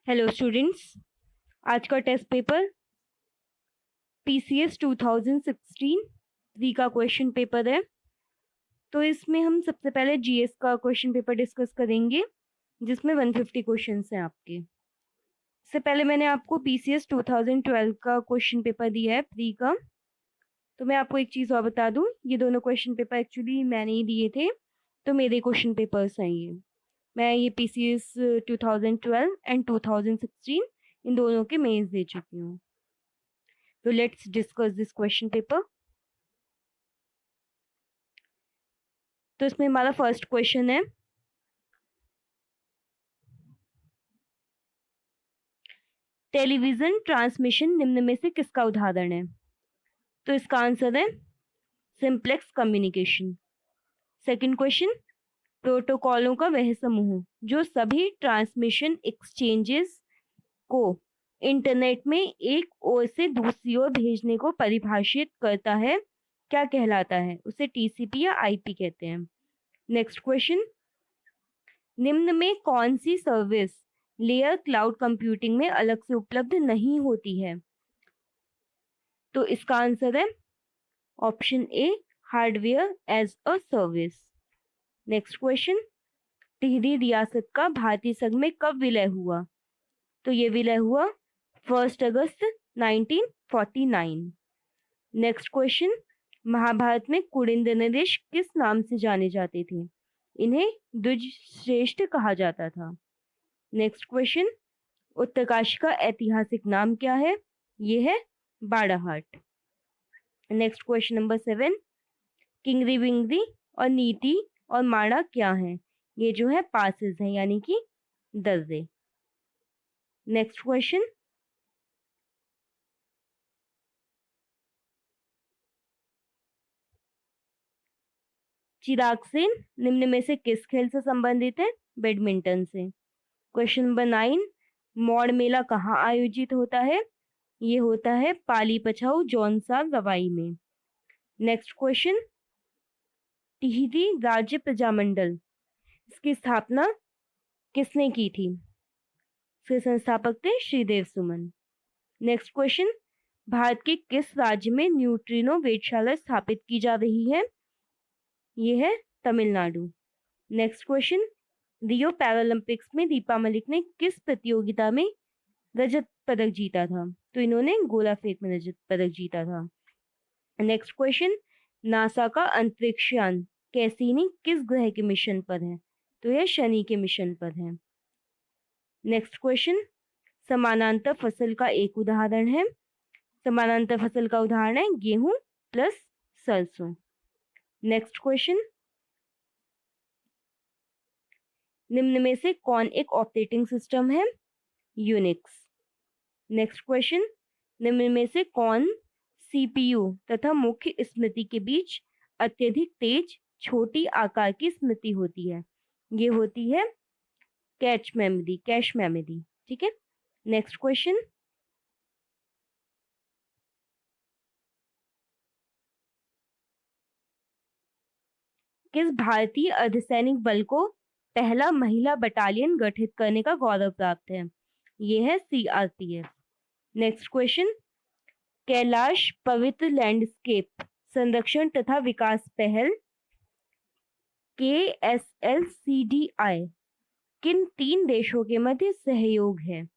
Hello students, आज का test paper PCS 2016 3 का क्वेश्चन पेपर है। तो इसमें हम सबसे पहले जीएस का क्वेश्चन पेपर डिस्कस करेंगे जिसमें 150 क्वेश्चंस हैं आपके। इससे पहले मैंने आपको पीसीएस 2012 का क्वेश्चन पेपर दिया है प्री का। तो मैं आपको एक चीज़ और बता दूं, ये दोनों क्वेश्चन पेपर एक्चुअली मैंने ही दिए थे, तो मेरे क्वेश्चन पेपर्स हैं ये। मैं ये पीसीएस 2012 एंड 2016 इन दोनों के मेंस दे चुकी हूँ। तो let's discuss this question paper. तो इसमें हमारा फर्स्ट क्वेश्चन है, टेलीविजन ट्रांसमिशन निम्न में से किसका उदाहरण है? तो इसका आंसर है सिंप्लेक्स कम्युनिकेशन। सेकंड क्वेश्चन, प्रोटोकॉलों का वह समूह जो सभी ट्रांसमिशन एक्सचेंजेस को इंटरनेट में एक ओर से दूसरी ओर भेजने को परिभाषित करता है, क्या कहलाता है? उसे टीसीपी या आईपी कहते हैं। नेक्स्ट क्वेश्चन, निम्न में कौन सी सर्विस लेयर क्लाउड कंप्यूटिंग में अलग से उपलब्ध नहीं होती है? तो इसका आंसर है option A, hardware as a service. Next question, Tehri रियासत का भारतीय संघ में कब विलय हुआ? तो ये विलय हुआ 1 अगस्त 1949। नेक्स्ट क्वेश्चन, महाभारत में कुलिंद नरेश किस नाम से जाने जाते थे? इन्हें द्विज श्रेष्ठ कहा जाता था। नेक्स्ट क्वेश्चन, उत्तरकाशी का ऐतिहासिक नाम क्या है? ये है बाड़ाहाट। नेक्स्ट क्वेश्चन नंबर 7, किंगरी विंगरी और नीति और माड़ा क्या है? ये जो है पासेस हैं, यानी कि दर्जे। नेक्स्ट क्वेश्चन, चिराग सेन निम्न में से किस खेल से संबंधित है? बैडमिंटन से। क्वेश्चन नंबर 9, मौड़ मेला कहाँ आयोजित होता है? ये होता है पाली पछाऊ जौनसा रवाई में। नेक्स्ट क्वेश्चन, टिहरी राज्य प्रजामंडल इसकी स्थापना किसने की थी? इसके संस्थापक थे श्रीदेव सुमन। नेक्स्ट क्वेश्चन, भारत के किस राज्य में न्यूट्रिनो वेधशाला स्थापित की जा रही है? ये है तमिलनाडु। नेक्स्ट क्वेश्चन, रियो पैरालंपिक्स में दीपा मलिक ने किस प्रतियोगिता में रजत पदक जीता था? तो इन्होंने गोला फेंक में रजत पदक जीता था। नेक्स्ट क्वेश्चन, नासा का अंतरिक्ष यान कैसीनी किस ग्रह के मिशन पर है? तो यह शनि के मिशन पर है। नेक्स्ट क्वेश्चन, समानांतर फसल का एक उदाहरण है। समानांतर फसल का उदाहरण है गेहूं प्लस सरसों। नेक्स्ट क्वेश्चन, निम्न में से कौन एक ऑपरेटिंग सिस्टम है? यूनिक्स। नेक्स्ट क्वेश्चन, निम्न में से कौन सीपीयू तथा मुख्य स्मृति के बीच अत्यधिक तेज छोटी आकार की स्मृति होती है? ये होती है कैश मेमोरी। ठीक है। नेक्स्ट क्वेश्चन, किस भारतीय अर्धसैनिक बल को पहला महिला बटालियन गठित करने का गौरव प्राप्त है? ये है सीआरपीएफ। नेक्स्ट क्वेश्चन, कैलाश पवित्र लैंडस्केप संरक्षण तथा विकास पहल KSLCDI किन 3 देशों के मध्य सहयोग है?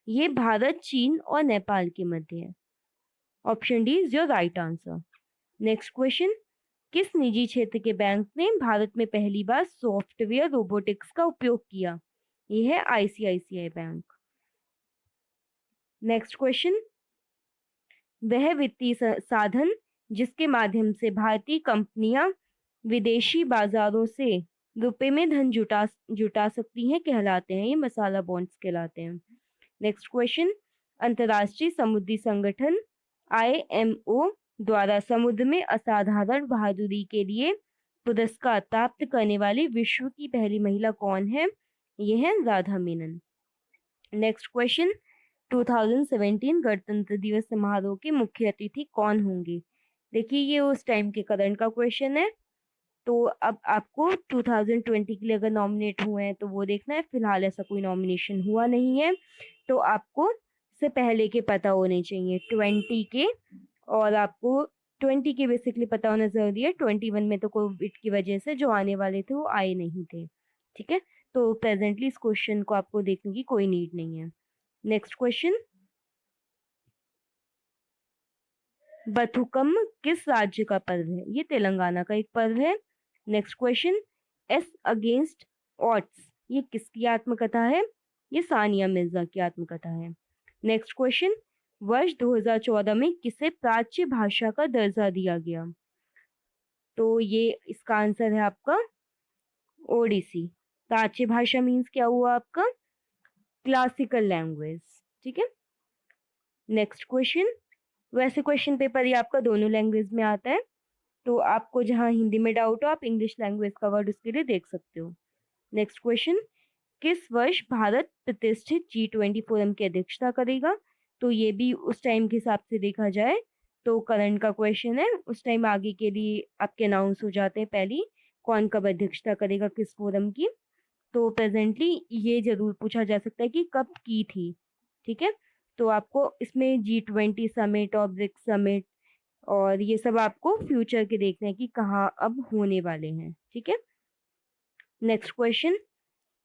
ये भारत, चीन और नेपाल के मध्य है। Option D is your right answer. Next question, किस निजी क्षेत्र के बैंक ने भारत में पहली बार सॉफ्टवेयर रोबोटिक्स का उपयोग किया? यह है आईसीआईसीआई बैंक। नेक्स्ट क्वेश्चन, वह वित्तीय साधन जिसके माध्यम से भारतीय कंपनियां विदेशी बाजारों से रुपए में धन जुटा सकती हैं कहलाते हैं? ये मसाला बॉन्ड्स कहलाते हैं। नेक्स्ट क्वेश्चन, अंतर्राष्ट्रीय समुद्री संगठन IMO द्वारा समुद्र में असाधारण बहादुरी के लिए पुरस्कार प्राप्त करने वाली विश्व की पहली महिला कौन है? यह है राधा मेनन। नेक्स्ट क्वेश्चन, 2017 गणतंत्र दिवस समारोह के मुख्य अतिथि कौन होंगे? देखिए, ये उस टाइम के करंट का क्वेश्चन है। तो अब आपको 2020 के लिए अगर नॉमिनेट हुए हैं तो वो देखना है। फिलहाल ऐसा कोई नॉमिनेशन हुआ नहीं है, तो आपको से पहले के पता होने चाहिए 20 के, और आपको 20 के बेसिकली पता होना जरूरी है। 21 में तो कोविड की वजह से जो आने वाले थे वो आए नहीं थे, ठीक है। तो प्रेजेंटली इस क्वेश्चन को आपको देखने की कोई नीड नहीं है। नेक्स्ट क्वेश्चन, बथुकम किस राज्य का पर्व है? ये तेलंगाना का एक पर्व है। Next question, S against odds ये किसकी आत्मकथा है? ये सानिया मिर्जा की आत्मकथा है। नेक्स्ट क्वेश्चन, वर्ष 2014 में किसे प्राच्य भाषा का दर्जा दिया गया? तो ये इसका आंसर है आपका ओडिसी। प्राच्य भाषा मीन्स क्या हुआ आपका? क्लासिकल लैंग्वेज, ठीक है। नेक्स्ट क्वेश्चन, वैसे क्वेश्चन पेपर ये आपका दोनों लैंग्वेज में आता है, तो आपको जहां हिंदी में डाउट हो आप इंग्लिश लैंग्वेज का वर्ड उसके लिए देख सकते हो। नेक्स्ट क्वेश्चन, किस वर्ष भारत प्रतिष्ठित G20 फोरम की अध्यक्षता करेगा? तो ये भी उस टाइम के हिसाब से देखा जाए तो करंट का क्वेश्चन है, उस टाइम आगे के लिए आपके अनाउंस हो जाते हैं पहले कौन कब अध्यक्षता करेगा किस फोरम की। तो प्रेजेंटली ये जरूर पूछा जा सकता है कि कब की थी, ठीक है। तो आपको इसमें G20 समिट और ब्रिक्स समिट और ये सब आपको फ्यूचर के देखना है कि कहाँ अब होने वाले हैं, ठीक है। नेक्स्ट क्वेश्चन,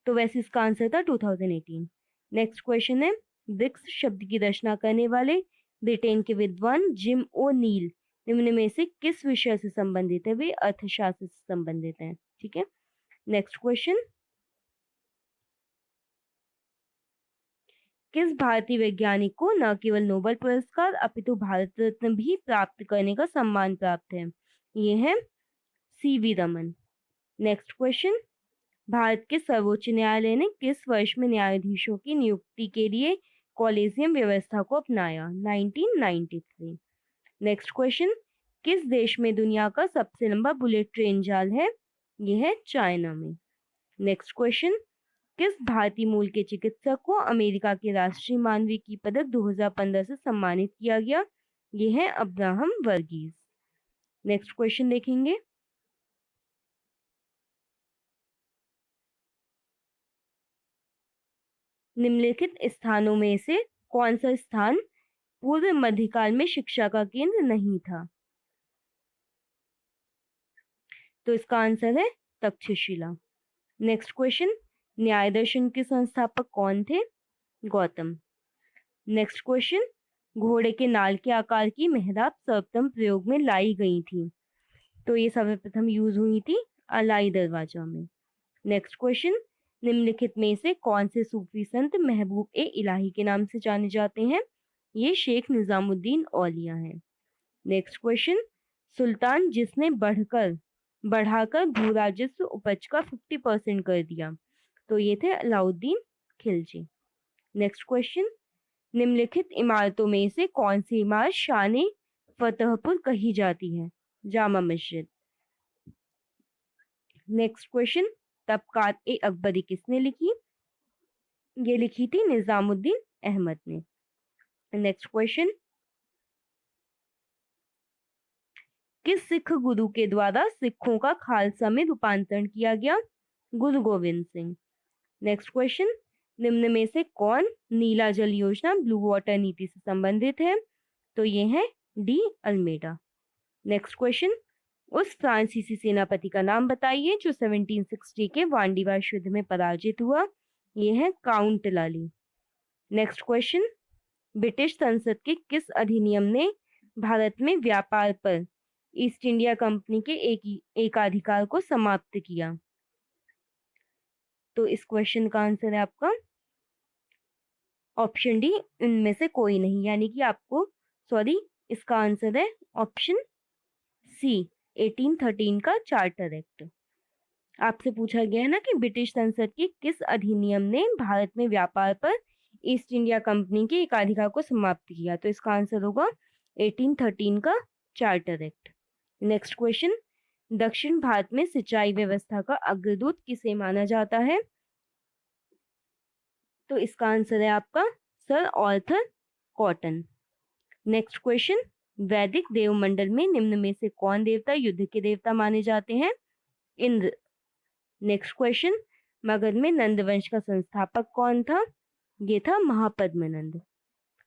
तो वैसे इसका आंसर था 2018। नेक्स्ट क्वेश्चन है, ब्रिक्स शब्द की रचना करने वाले ब्रिटेन के विद्वान जिम ओ नील निम्न में से किस विषय से संबंधित है? वे अर्थशास्त्र से संबंधित हैं, ठीक है। नेक्स्ट क्वेश्चन, किस भारतीय वैज्ञानिक को न केवल नोबेल पुरस्कार अपितु भारत रत्न भी प्राप्त करने का सम्मान प्राप्त है? ये है CV Raman. Next question, Bharat के सर्वोच्च न्यायालय ने किस वर्ष में न्यायाधीशों की नियुक्ति के लिए कॉलेजियम व्यवस्था को अपनाया? 1993। नेक्स्ट क्वेश्चन, किस देश में दुनिया का सबसे लंबा बुलेट ट्रेन जाल है? यह है चाइना में। नेक्स्ट क्वेश्चन, किस भारतीय मूल के चिकित्सक को अमेरिका के राष्ट्रीय मानविकी पदक 2015 से सम्मानित किया गया? ये है अब्राहम वर्गीस। नेक्स्ट क्वेश्चन देखेंगे, निम्नलिखित स्थानों में से कौन सा स्थान पूर्व मध्यकाल में शिक्षा का केंद्र नहीं था? तो इसका आंसर है तक्षशिला। नेक्स्ट क्वेश्चन, न्याय दर्शन के संस्थापक कौन थे? गौतम। नेक्स्ट क्वेश्चन, घोड़े के नाल के आकार की मेहराब सर्वप्रथम प्रयोग में लाई गई थी? तो ये सर्वप्रथम यूज हुई थी अलाई दरवाजा में। नेक्स्ट क्वेश्चन, निम्नलिखित में से कौन से सूफी संत महबूब ए इलाही के नाम से जाने जाते हैं? ये शेख निजामुद्दीन औलिया हैं। नेक्स्ट क्वेश्चन, सुल्तान जिसने बढ़ाकर भू राजस्व उपज का 50% कर दिया? तो ये थे अलाउद्दीन खिलजी। नेक्स्ट क्वेश्चन, निम्नलिखित इमारतों में से कौन सी इमारत शान फतेहपुर कही जाती है? जामा मस्जिद। नेक्स्ट क्वेश्चन, तबकात ए अकबरी किसने लिखी? ये लिखी थी निजामुद्दीन अहमद ने। नेक्स्ट क्वेश्चन, किस सिख गुरु के द्वारा सिखों का खालसा में रूपांतरण किया गया? गुरु गोविंद सिंह। नेक्स्ट क्वेश्चन, निम्न में से कौन नीला जल योजना ब्लू वाटर नीति से संबंधित है? तो ये है डी अल्मेडा। नेक्स्ट क्वेश्चन, उस फ्रांसीसी सेनापति का नाम बताइए जो 1760 के वांडीवाश युद्ध में पराजित हुआ? ये है काउंट लाली। नेक्स्ट क्वेश्चन, ब्रिटिश संसद के किस अधिनियम ने भारत में व्यापार पर ईस्ट इंडिया कंपनी के एकाधिकार को समाप्त किया? तो इस क्वेश्चन का आंसर है आपका ऑप्शन डी, इनमें से कोई नहीं, यानी कि आपको इसका आंसर है ऑप्शन सी, 1813 का चार्टर एक्ट। आपसे पूछा गया है ना कि ब्रिटिश संसद के किस अधिनियम ने भारत में व्यापार पर ईस्ट इंडिया कंपनी के एकाधिकार को समाप्त किया? तो इसका आंसर होगा 1813 का चार्टर एक्ट। नेक्स्ट क्वेश्चन, दक्षिण भारत में सिंचाई व्यवस्था का अग्रदूत किसे माना जाता है? तो इसका आंसर है आपका sir Arthur cotton. Next question, वैदिक देवमंडल में निम्न में से कौन देवता युद्ध के देवता माने जाते हैं? इंद्र। नेक्स्ट क्वेश्चन, मगध में नंद वंश का संस्थापक कौन था? ये था महापद्मनंद।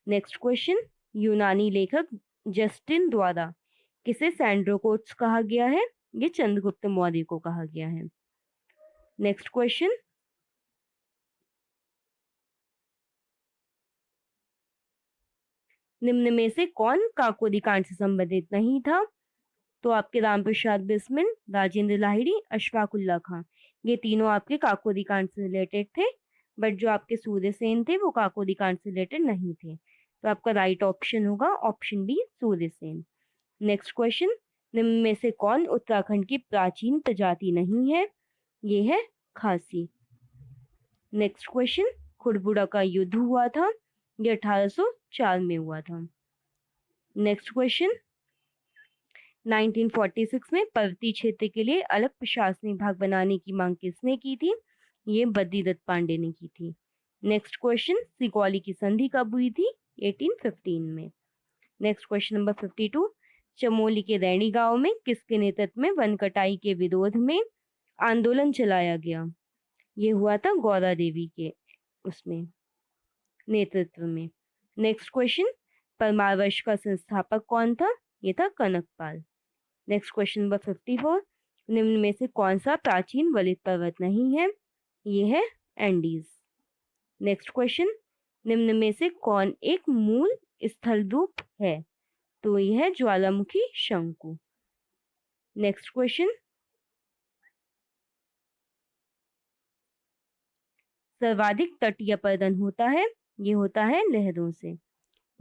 नेक्स्ट क्वेश्चन, यूनानी लेखक जस्टिन द्वारा किसे सैंड्रोकोट्स कहा गया है? ये चंद्रगुप्त मौर्य को कहा गया है। नेक्स्ट क्वेश्चन, निम्न में से कौन काकोरी कांड से संबंधित नहीं था? तो आपके रामप्रसाद बिस्मिल, राजेंद्र लाहिड़ी, अशफाकुल्ला खां, ये तीनों आपके काकोरी कांड से रिलेटेड थे, बट जो आपके सूर्यसेन थे वो काकोरी कांड से रिलेटेड नहीं थे। तो आपका राइट ऑप्शन होगा option B, Surya Sen. Next question, निम्न में से कौन उत्तराखंड की प्राचीन प्रजाति नहीं है? ये है खासी। नेक्स्ट क्वेश्चन, खुड़बुड़ा का युद्ध हुआ था, ये 1804 में हुआ था। नेक्स्ट क्वेश्चन, 1946 में पर्वतीय क्षेत्र के लिए अलग प्रशासनिक भाग बनाने की मांग किसने की थी? ये बद्रीदत्त पांडे ने की थी। नेक्स्ट क्वेश्चन, सिगौली की संधि कब हुई थी? 1815 में। नेक्स्ट क्वेश्चन नंबर 52, चमोली के रैणी गांव में किसके नेतृत्व में वन कटाई के विरोध में आंदोलन चलाया गया? ये हुआ था गौरा देवी के उसमें नेतृत्व में। नेक्स्ट क्वेश्चन, परमारवश का संस्थापक कौन था? ये था कनकपाल। नेक्स्ट क्वेश्चन नंबर 54, निम्न में से कौन सा प्राचीन वलित पर्वत नहीं है? ये है एंडीज। नेक्स्ट क्वेश्चन, निम्न में से कौन एक मूल स्थल रूप है? तो यह है ज्वालामुखी शंकु। नेक्स्ट क्वेश्चन, सर्वाधिक तटीय अपरदन होता है? ये होता है लहरों से।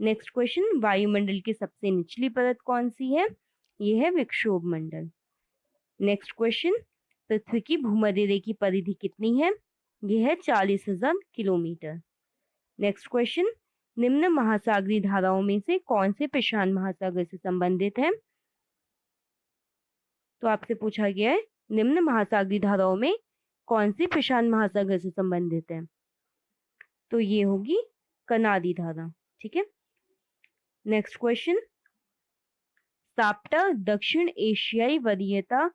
नेक्स्ट क्वेश्चन, वायुमंडल की सबसे निचली परत कौन सी है? ये है विक्षोभ मंडल। नेक्स्ट क्वेश्चन, पृथ्वी की भूमध्य रेखा की परिधि कितनी है? ये है 40,000 किलोमीटर। नेक्स्ट क्वेश्चन, निम्न महासागरीय धाराओं में से कौन से प्रशांत महासागर से संबंधित है? तो आपसे पूछा गया है निम्न महासागरीय धाराओं में कौन सी प्रशांत महासागर से संबंधित है? तो ये होगी कनाडी धारा। ठीक है। नेक्स्ट क्वेश्चन, साप्टा दक्षिण एशियाई वरीयता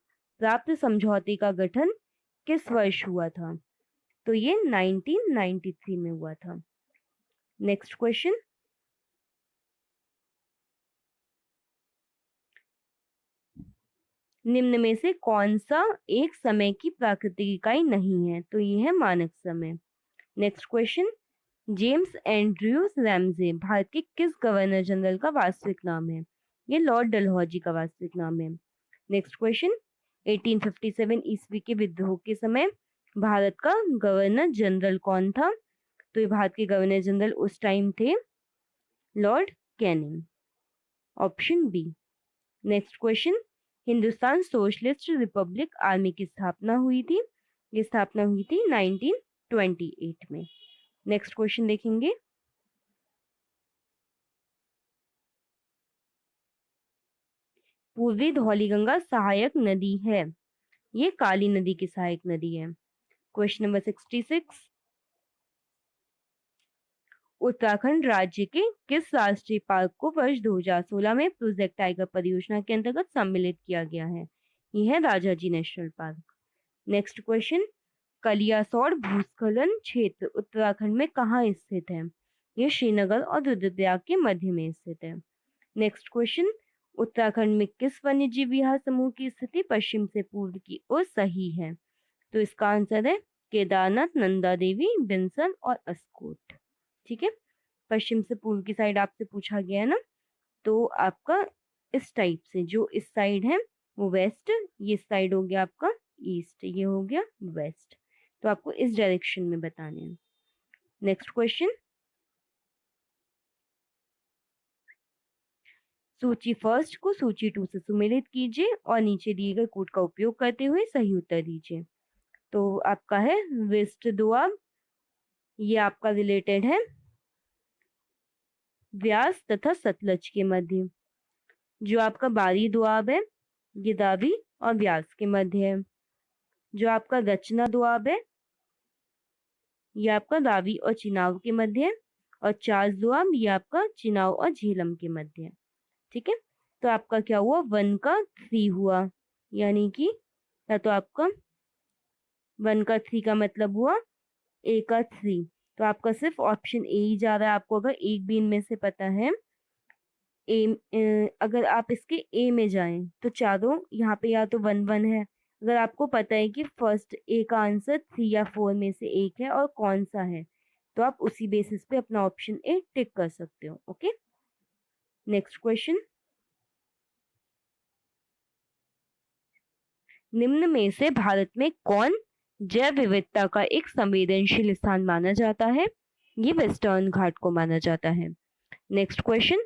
प्राप्त समझौते का गठन किस वर्ष हुआ था? तो ये 1993 में हुआ था। नेक्स्ट क्वेश्चन, निम्न में से कौन सा एक समय की प्राकृतिक इकाई नहीं है? तो ये है मानक समय। Next question, James Andrews Ramsay Bharat के किस गवर्नर जनरल का वास्तविक नाम है? ये लॉर्ड डलहौजी का वास्तविक नाम है। नेक्स्ट क्वेश्चन, 1857 ईस्वी के विद्रोह के समय भारत का गवर्नर जनरल कौन था? तो ये भारत के गवर्नर जनरल उस टाइम थे lord Canning, option B. Next question, Hindustan socialist republic army की स्थापना हुई थी? ये स्थापना हुई थी 1928 में। नेक्स्ट क्वेश्चन देखेंगे, पूर्वी धौलीगंगा सहायक नदी है? ये काली नदी की सहायक नदी है। क्वेश्चन नंबर 66, उत्तराखंड राज्य के किस राष्ट्रीय पार्क को वर्ष 2016 में प्रोजेक्ट टाइगर परियोजना के अंतर्गत सम्मिलित किया गया है? यह है Rajaji national park. Next question, Kaliasaur भूस्खलन क्षेत्र उत्तराखंड में कहाँ स्थित है? यह श्रीनगर और रुद्रप्रयाग के मध्य में स्थित है। नेक्स्ट क्वेश्चन, उत्तराखंड में किस वन्यजीव विहार समूह की स्थिति पश्चिम से पूर्व की ओर सही है? तो इसका आंसर है केदारनाथ, नंदा देवी, बिनसन और अस्कोट। ठीक है, पश्चिम से पूर्व की साइड आपसे पूछा गया है ना, तो आपका इस टाइप से जो इस साइड है वो वेस्ट, ये साइड हो गया आपका ईस्ट, ये हो गया वेस्ट, तो आपको इस डायरेक्शन में बताने हैं। नेक्स्ट क्वेश्चन, सूची फर्स्ट को सूची 2 से सुमेलित कीजिए और नीचे दिए गए कोड का उपयोग करते हुए सही उत्तर दीजिए। तो आपका है वेस्ट दोआब, ये आपका रिलेटेड है व्यास तथा सतलज के मध्य। जो आपका बारी दोआब है ये दावी और व्यास के मध्य है। जो आपका रचना दोआब है ये आपका दावी और चिनाव के मध्य है। और चार्ज दोआब ये आपका चिनाव और झेलम के मध्य है। ठीक है, तो आपका क्या हुआ 1 का 3 हुआ, यानी कि या तो आपका 1 का 3 का मतलब हुआ A का 3, तो आपका सिर्फ ऑप्शन ए ही जा रहा है। आपको अगर एक भी इनमें से पता है अगर आप इसके ए में जाएं तो चारों यहाँ पे या तो 1 1 है। अगर आपको पता है कि फर्स्ट ए का आंसर 3 या 4 में से एक है और कौन सा है, तो आप उसी बेसिस पे अपना ऑप्शन ए टिक कर सकते हो। ओके, नेक्स्ट क्वेश्चन, निम्न में से भारत में कौन जैव विविधता का एक संवेदनशील स्थान माना जाता है? ये वेस्टर्न घाट को माना जाता है। नेक्स्ट क्वेश्चन,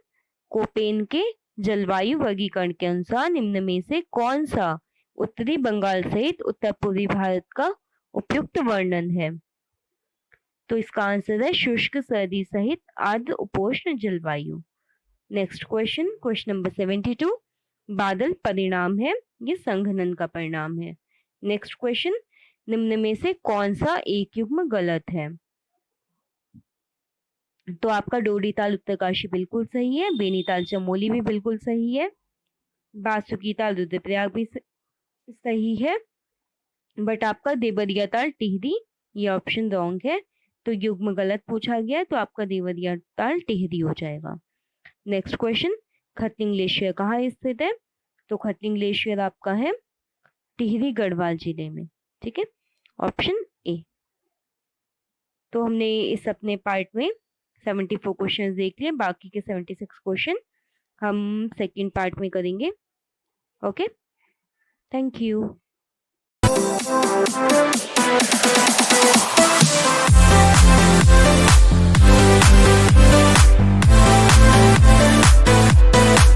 कोपेन के जलवायु वर्गीकरण के अनुसार निम्न में से कौन सा उत्तरी बंगाल सहित उत्तर पूर्वी भारत का उपयुक्त वर्णन है? तो इसका आंसर है शुष्क सर्दी सहित आर्द्र उपोष्ण जलवायु। नेक्स्ट क्वेश्चन, क्वेश्चन नंबर 72, बादल परिणाम है, ये संघनन का परिणाम है। नेक्स्ट क्वेश्चन, निम्न में से कौन सा एक युग्म गलत है? तो आपका डोडी ताल उत्तरकाशी बिल्कुल सही है, बेनीताल चमोली भी बिल्कुल सही है, बासुकी ताल रुद्रप्रयाग भी सही है, बट आपका देवरिया ताल टिहरी ये ऑप्शन रॉन्ग है, तो युग्म गलत पूछा गया है, तो आपका देवरिया ताल टिहरी हो जाएगा। नेक्स्ट क्वेश्चन, खतलिंग ग्लेशियर कहाँ स्थित है? तो खतलिंग ग्लेशियर आपका है टिहरी गढ़वाल जिले में। ठीक है, ऑप्शन ए। तो हमने इस अपने पार्ट में 74 क्वेश्चंस देख लिए, बाकी के 76 क्वेश्चन हम सेकंड पार्ट में करेंगे। Okay, thank you.